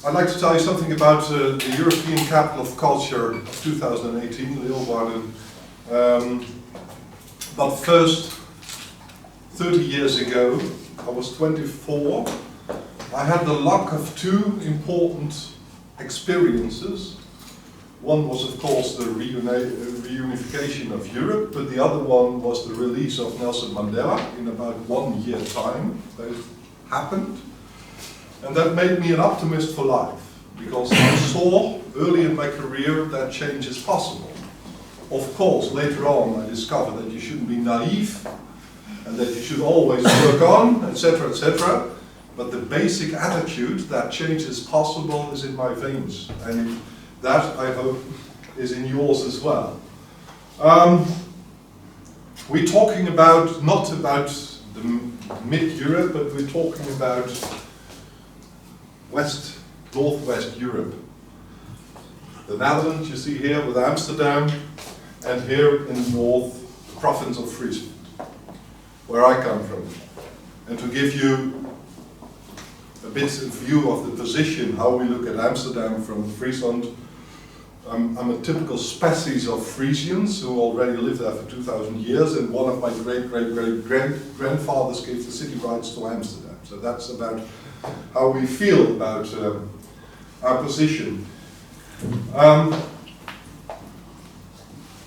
I'd like to tell you something about the European Capital of Culture of 2018, Leeuwarden. But first, 30 years ago, I was 24. I had the luck of two important experiences. One was, of course, the reunification of Europe, but the other one was the release of Nelson Mandela in about 1 year time. Both happened. And that made me an optimist for life, because I saw early in my career that change is possible. Of course, later on I discovered that you shouldn't be naive, and that you should always work on, etc., etc. But the basic attitude that change is possible is in my veins, and that, I hope, is in yours as well. We're talking about, not about the mid-Europe, but we're talking about Northwest Europe. The Netherlands, you see here with Amsterdam, and here in the north, the province of Friesland, where I come from. And to give you a bit of view of the position, how we look at Amsterdam from Friesland, I'm a typical species of Frisians who already lived there for 2,000 years, and one of my great-great-great-grandfathers gave the city rights to Amsterdam. So that's about how we feel about our position.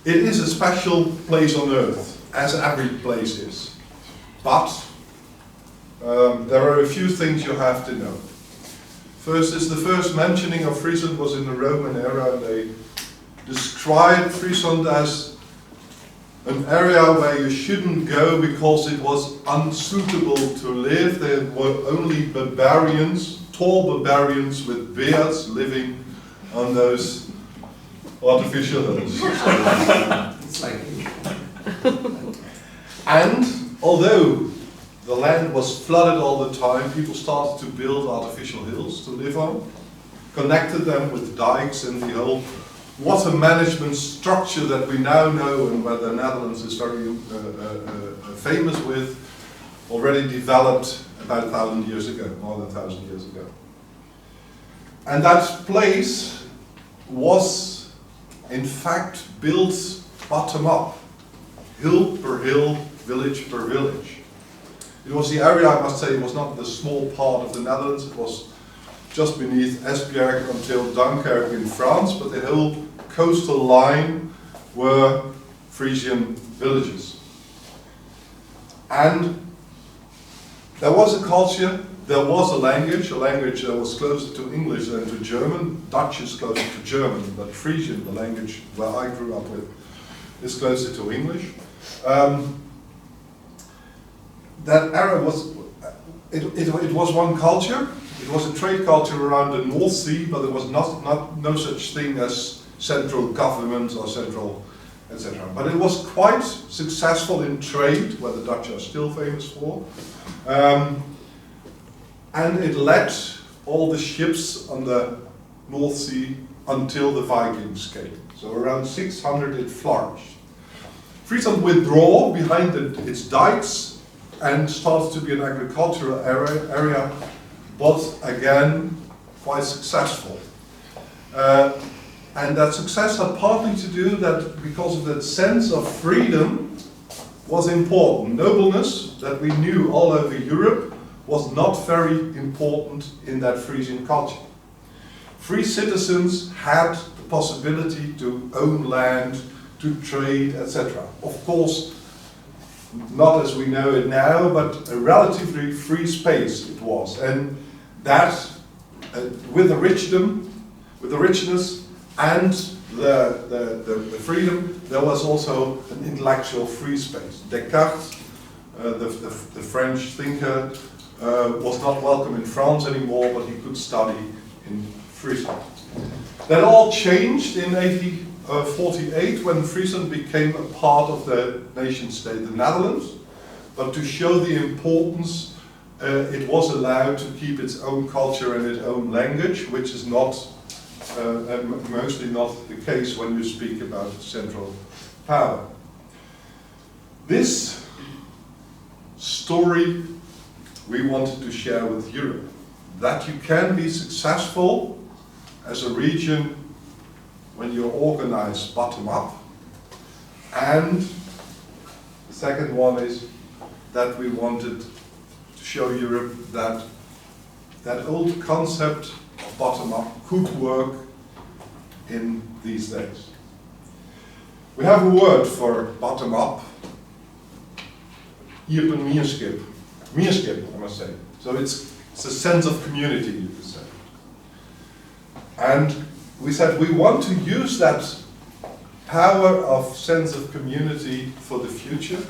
It is a special place on earth, as every place is. But there are a few things you have to know. First is the first mentioning of Friesland was in the Roman era, and they described Friesland as an area where you shouldn't go because it was unsuitable to live. There were only barbarians, tall barbarians with beards living on those artificial hills. And although the land was flooded all the time, people started to build artificial hills to live on, connected them with dikes, and the whole water management structure that we now know and where the Netherlands is very famous with, already developed about 1,000 years ago, more than 1,000 years ago. And that place was, in fact, built bottom up, hill per hill, village per village. It was the area, I must say, it was not the small part of the Netherlands, it was just beneath Esbjerg until Dunkirk in France, but the whole coastal line were Frisian villages. And there was a culture, there was a language that was closer to English than to German. Dutch is closer to German, but Frisian, the language where I grew up with, is closer to English. That era was, it was one culture. It was a trade culture around the North Sea, but there was no such thing as central government or central, etc. But it was quite successful in trade, where the Dutch are still famous for. And it led all the ships on the North Sea until the Vikings came. So around 600 it flourished. Friesland withdrew behind its dikes and started to be an agricultural area, but again, quite successful. And that success had partly to do that because of that sense of freedom was important. Nobleness that we knew all over Europe was not very important in that Frisian culture. Free citizens had the possibility to own land, to trade, etc. Of course, not as we know it now, but a relatively free space it was. And that, with the richness and the freedom, there was also an intellectual free space. Descartes, the French thinker, was not welcome in France anymore, but he could study in Friesland. That all changed in 1848 when Friesland became a part of the nation state, the Netherlands. But to show the importance, it was allowed to keep its own culture and its own language, which is not mostly not the case when you speak about central power. This story we wanted to share with Europe. that you can be successful as a region when you organize bottom up. And the second one is that we wanted to show Europe that that old concept of bottom up could work in these days. We have a word for bottom up. Meerskip, I must say. So it's a sense of community, you could say. And we said we want to use that power of sense of community for the future,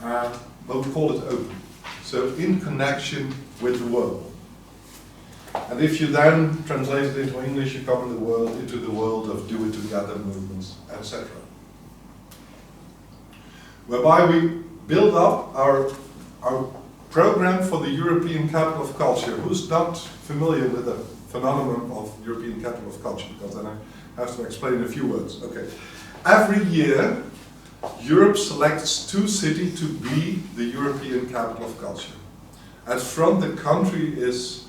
but we call it open. So in connection with the world. And if you then translate it into English, you come into the world of do it together movements, etc. Whereby we build up our program for the European Capital of Culture. Who's not familiar with the phenomenon of European Capital of Culture? Because then I have to explain a few words. Okay. Every year, Europe selects 2 cities to be the European Capital of Culture. As from the country is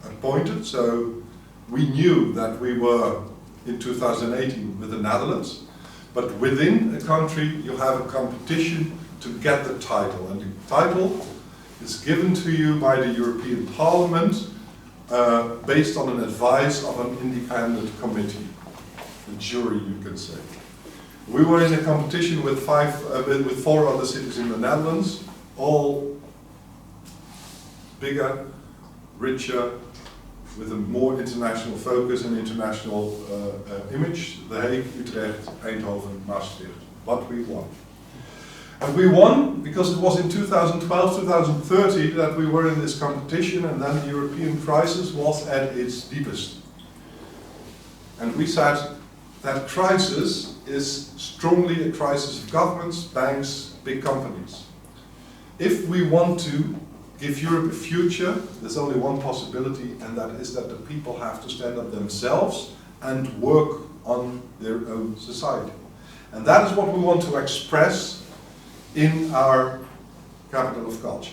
appointed, so we knew that we were in 2018 with the Netherlands, but within a country you have a competition to get the title, and the title is given to you by the European Parliament based on an advice of an independent committee, a jury you can say. We were in a competition with 4 other cities in the Netherlands, all bigger, richer, with a more international focus and international image. The Hague, Utrecht, Eindhoven, Maastricht. But we won. And we won because it was in 2012, 2013 that we were in this competition, and then the European crisis was at its deepest. And we said that crisis is strongly a crisis of governments, banks, big companies. If we want to give Europe a future, there's only one possibility, and that is that the people have to stand up themselves and work on their own society. And that is what we want to express in our Capital of Culture.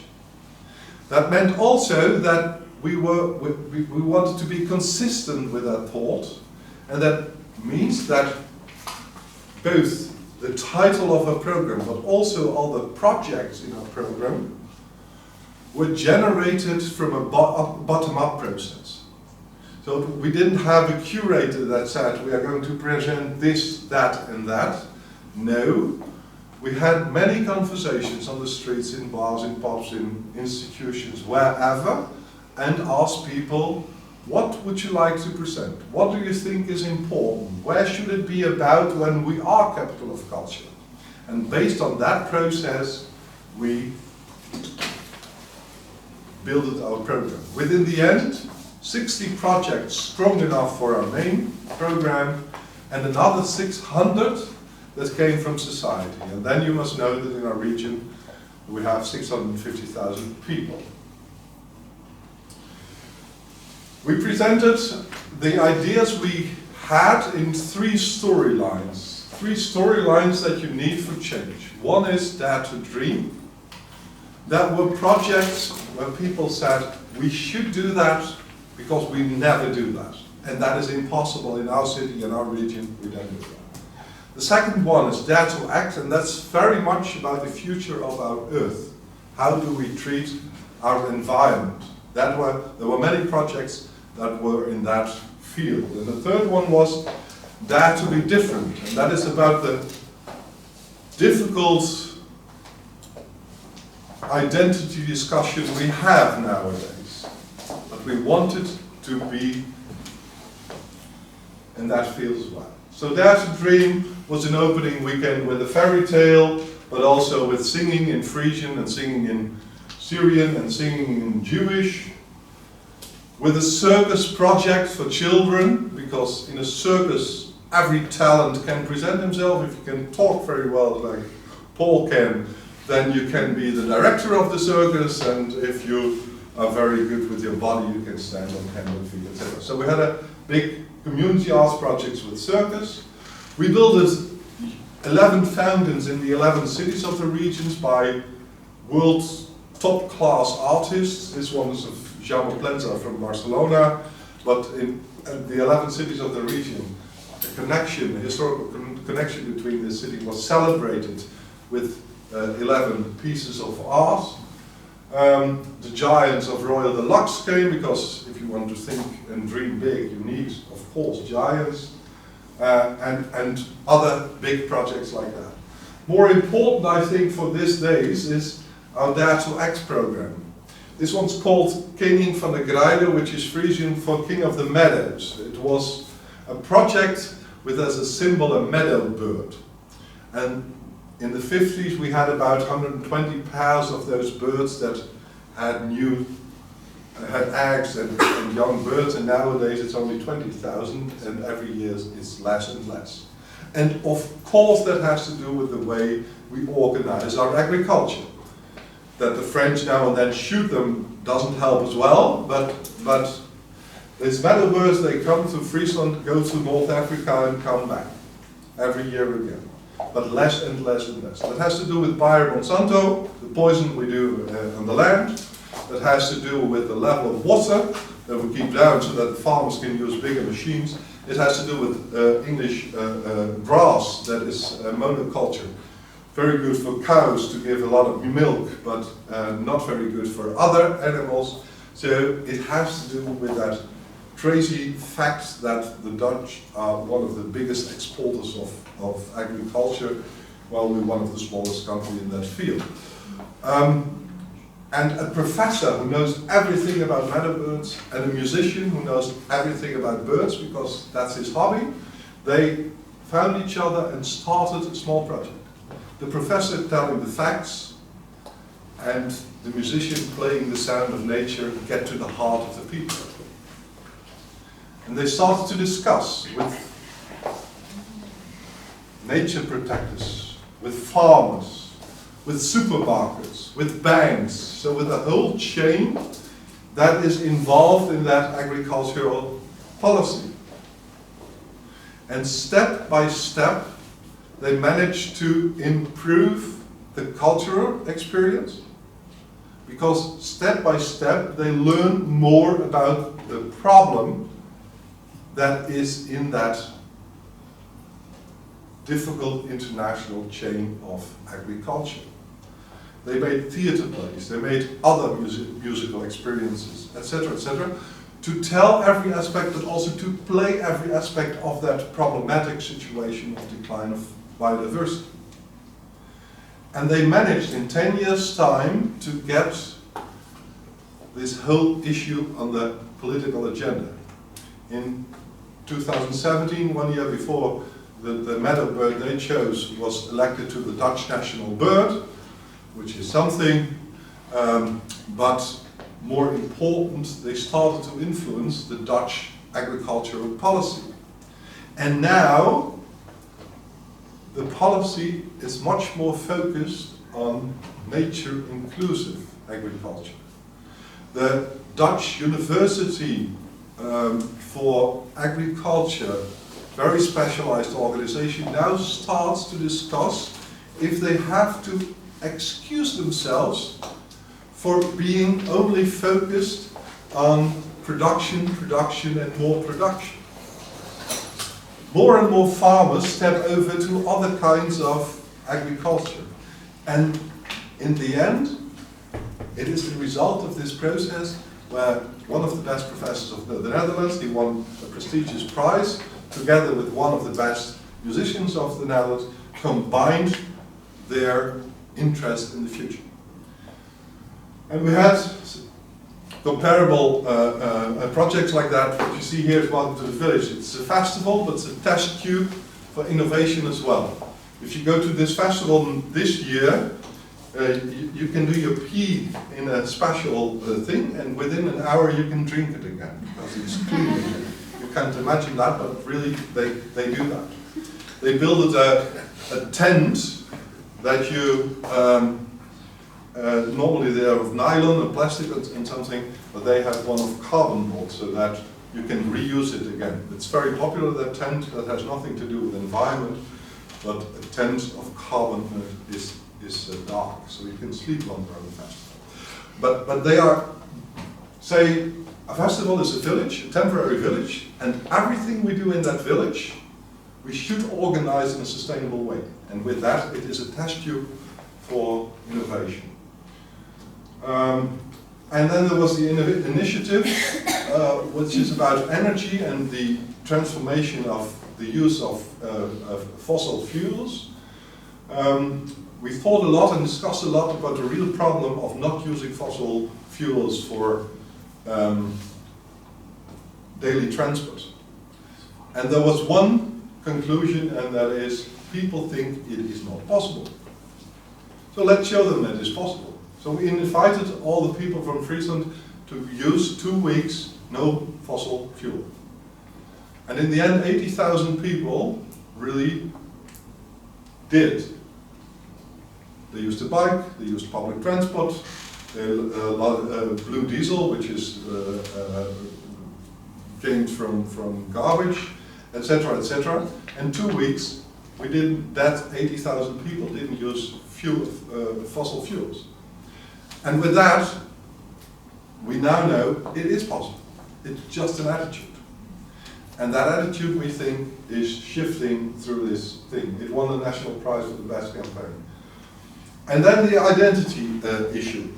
That meant also that we wanted to be consistent with that thought, and that means that both the title of a program, but also all the projects in our program, were generated from a bottom-up process. So we didn't have a curator that said, we are going to present this, that, and that. No, we had many conversations on the streets, in bars, in pubs, in institutions, wherever, and asked people, what would you like to present? What do you think is important? Where should it be about when we are Capital of Culture? And based on that process, we built our program. Within the end, 60 projects strong enough for our main program, and another 600 that came from society. And then you must know that in our region we have 650,000 people. We presented the ideas we had in 3 storylines. 3 storylines that you need for change. One is Dare to Dream. That were projects where people said, we should do that because we never do that. And that is impossible in our city, in our region, we don't do that. The second one is Dare to Act, and that's very much about the future of our Earth. How do we treat our environment? There were many projects that were in that field. And the third one was Dare to Be Different, and that is about the difficult identity discussion we have nowadays. But we wanted to be in that field as well. So Dare to Dream was an opening weekend with a fairy tale, but also with singing in Frisian and singing in Syrian and singing in Jewish. With a circus project for children, because in a circus every talent can present himself. If you can talk very well like Paul can, then you can be the director of the circus, and if you are very good with your body, you can stand on hand feet, etc. So we had a big community arts projects with circus. We built 11 fountains in the 11 cities of the regions by world top-class artists. This one is of Jaume Plensa from Barcelona, but in the 11 cities of the region, the historical connection between the city was celebrated with 11 pieces of art. The giants of Royal Deluxe came, because if you want to think and dream big, you need, of course, giants, and other big projects like that. More important, I think, for these days is our Dare to Act program. This one's called Koning van de Greide, which is Frisian for King of the Meadows. It was a project with as a symbol a meadow bird. And in the 50s we had about 120 pairs of those birds that had eggs and young birds, and nowadays it's only 20,000, and every year it's less and less. And of course that has to do with the way we organize our agriculture. That the French now and then shoot them doesn't help as well, but these meadow birds, they come to Friesland, go to North Africa and come back every year again. But less and less and less. That has to do with Bayer Monsanto, the poison we do on the land. That has to do with the level of water that we keep down so that the farmers can use bigger machines. It has to do with English grass, that is monoculture. Very good for cows to give a lot of milk, but not very good for other animals. So it has to do with that crazy fact that the Dutch are one of the biggest exporters of agriculture, while we're one of the smallest countries in that field. And a professor who knows everything about meadowbirds, and a musician who knows everything about birds, because that's his hobby, they found each other and started a small project. The professor telling the facts, and the musician playing the sound of nature, get to the heart of the people. And they started to discuss with nature protectors, with farmers, with supermarkets, with banks, so with a whole chain that is involved in that agricultural policy. And step by step, they managed to improve the cultural experience, because step by step they learn more about the problem that is in that difficult international chain of agriculture. They made theatre plays, they made other musical experiences, etc., to tell every aspect, but also to play every aspect of that problematic situation of decline of biodiversity. And they managed in 10 years' time to get this whole issue on the political agenda. In 2017, 1 year before, the meadowbird they chose was elected to the Dutch national bird, which is something, but more important, they started to influence the Dutch agricultural policy. And now, the policy is much more focused on nature-inclusive agriculture. The Dutch University for Agriculture, very specialized organization, now starts to discuss if they have to excuse themselves for being only focused on production, and more production. More and more farmers step over to other kinds of agriculture. And in the end, it is the result of this process where one of the best professors of the Netherlands, he won a prestigious prize, together with one of the best musicians of the Netherlands, combined their interest in the future. And we had comparable projects like that. What you see here is Welcome to the Village. It's a festival, but it's a test tube for innovation as well. If you go to this festival this year, you can do your pee in a special thing, and within an hour you can drink it again, because it's clean again. You can't imagine that, but really they do that. They built a tent that you, normally they are of nylon and plastic and something, but they have one of carbon board so that you can reuse it again. It's very popular, that tent, that has nothing to do with the environment, but a tent of carbon is dark, so you can sleep longer on the festival. But they are, say, a festival is a village, a temporary village, and everything we do in that village, we should organize in a sustainable way. And with that, it is a test tube for innovation. And then there was the initiative, which is about energy and the transformation of the use of fossil fuels. We thought a lot and discussed a lot about the real problem of not using fossil fuels for daily transport. And there was one conclusion, and that is, people think it is not possible. So let's show them that it is possible. So we invited all the people from Friesland to use 2 weeks no fossil fuel. And in the end, 80,000 people really did. They used a bike, they used public transport, blue diesel, which is gained from garbage, etc., etc. And 2 weeks, we did that. 80,000 people didn't use fossil fuels. And with that, we now know it is possible. It's just an attitude. And that attitude, we think, is shifting through this thing. It won the national prize for the best campaign. And then the identity issue.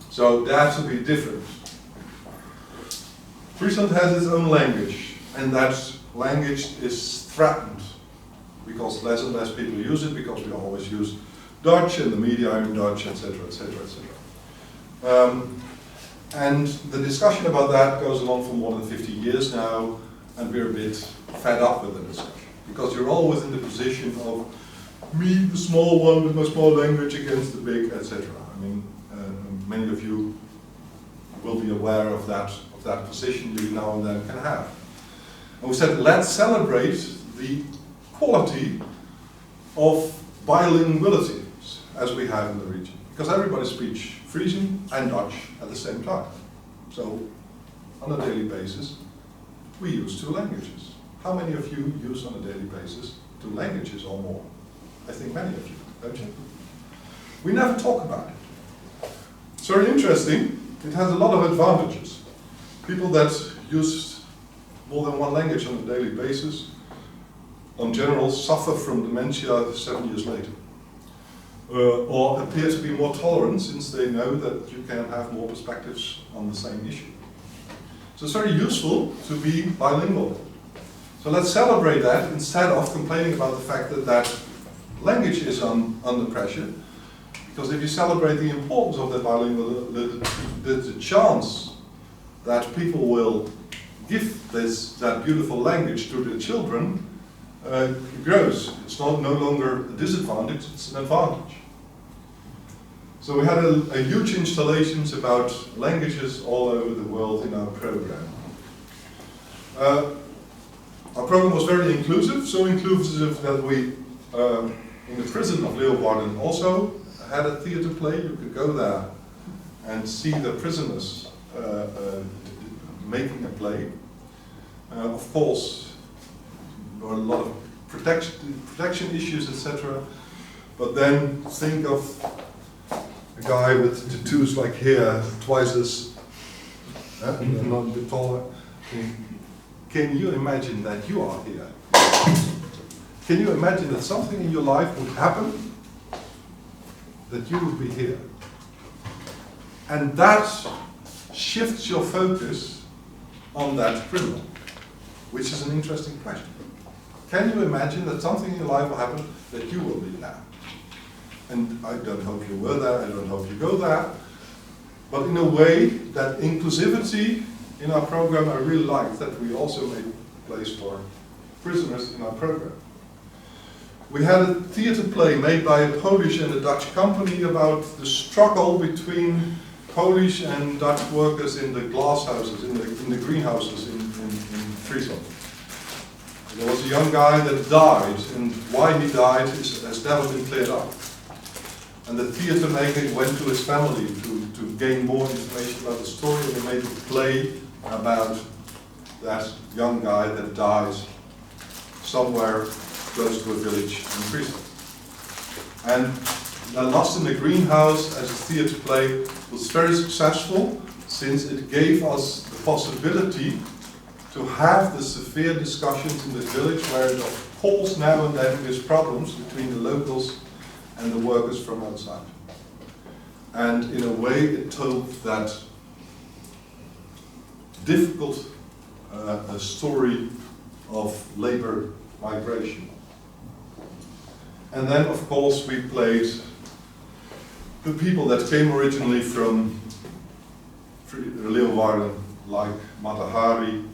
So there has to be different. Friesland has its own language, and that language is threatened because less and less people use it, because we always use Dutch and the media are in Dutch, etc., etc., etc. And the discussion about that goes along for more than 50 years now, and we're a bit fed up with the discussion, because you're always in the position of me, the small one with my small language, against the big, etc. I mean, many of you will be aware of that position you now and then can have. And we said, let's celebrate the quality of bilinguality as we have in the region, because everybody speaks Frisian and Dutch at the same time. So, on a daily basis, we use 2 languages. How many of you use on a daily basis 2 languages or more? I think many of you, don't you? We never talk about it. It's very interesting. It has a lot of advantages. People that use more than 1 language on a daily basis, in general, suffer from dementia 7 years later. Or appear to be more tolerant, since they know that you can have more perspectives on the same issue. So it's very useful to be bilingual. So let's celebrate that instead of complaining about the fact that language is under pressure. Because if you celebrate the importance of that bilingual, the chance that people will give that beautiful language to their children grows. It's no longer a disadvantage, it's an advantage. So we had a huge installations about languages all over the world in our program. Our program was very inclusive, so inclusive that we, in the prison of Leeuwarden, also had a theatre play. You could go there and see the prisoners making a play. Of course, there were a lot of protection issues, etc. But then think of a guy with tattoos like here, twice as not a bit taller. Can you imagine that you are here? Can you imagine that something in your life would happen, that you would be here? And that shifts your focus on that criminal, which is an interesting question. Can you imagine that something in your life will happen, that you will be there? And I don't hope you were there, I don't hope you go there, but in a way, that inclusivity in our program, I really like that we also made place for prisoners in our program. We had a theatre play made by a Polish and a Dutch company about the struggle between Polish and Dutch workers in the glass houses, in the greenhouses in Friesland. There was a young guy that died, and why he died has never been cleared up. And the theatre maker went to his family to gain more information about the story, and they made a play about that young guy that died somewhere close to a village in Friesland. And Lost in the Greenhouse as a theatre play was very successful, since it gave us the possibility to have the severe discussions in the village, where it of course now and then there's problems between the locals and the workers from outside. And in a way it told that difficult story of labor migration. And then of course we played the people that came originally from Leeuwarden, like Matahari,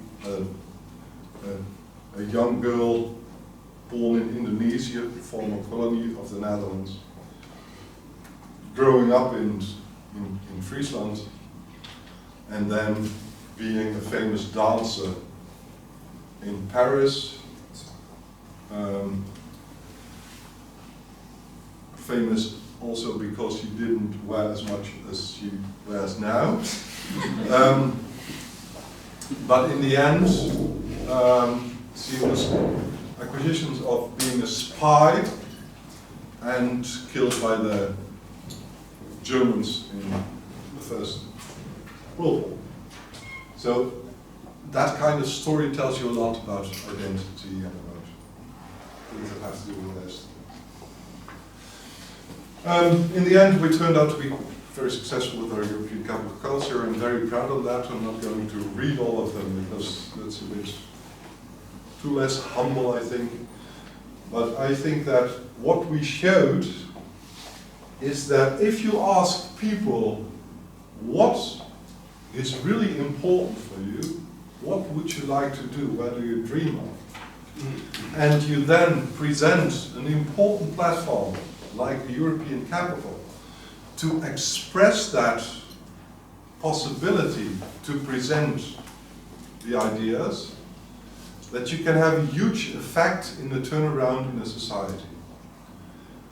a young girl born in Indonesia, former colony of the Netherlands, growing up in Friesland, and then being a famous dancer in Paris, famous also because she didn't wear as much as she wears now. But in the end, she was accusations of being a spy and killed by the Germans in the First World War. So that kind of story tells you a lot about identity and about things that have to do with this. In the end, we turned out to be very successful with our European capital culture. I'm very proud of that. I'm not going to read all of them because that's a bit too less humble, I think. But I think that what we showed is that if you ask people what is really important for you, what would you like to do, what do you dream of? And you then present an important platform like the European capital to express that possibility to present the ideas, that you can have a huge effect in the turnaround in a society.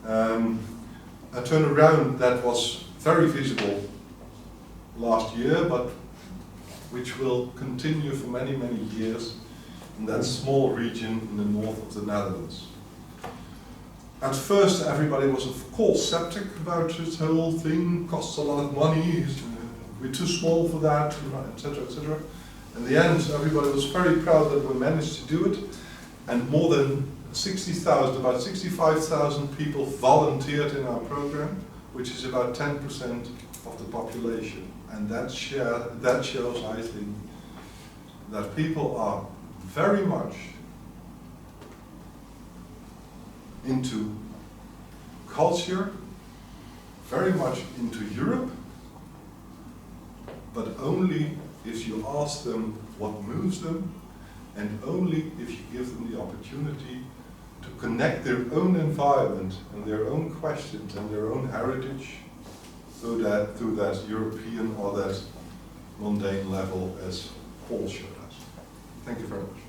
A turnaround that was very visible last year, but which will continue for many, many years in that small region in the north of the Netherlands. At first, everybody was of course skeptic about this whole thing, costs a lot of money, we're too small for that, etc., etc. In the end, everybody was very proud that we managed to do it, and more than 60,000, about 65,000 people volunteered in our program, which is about 10% of the population. And that shows, I think, that people are very much into culture, very much into Europe, but only if you ask them what moves them, and only if you give them the opportunity to connect their own environment and their own questions and their own heritage through that European or that mundane level as Paul showed us. Thank you very much.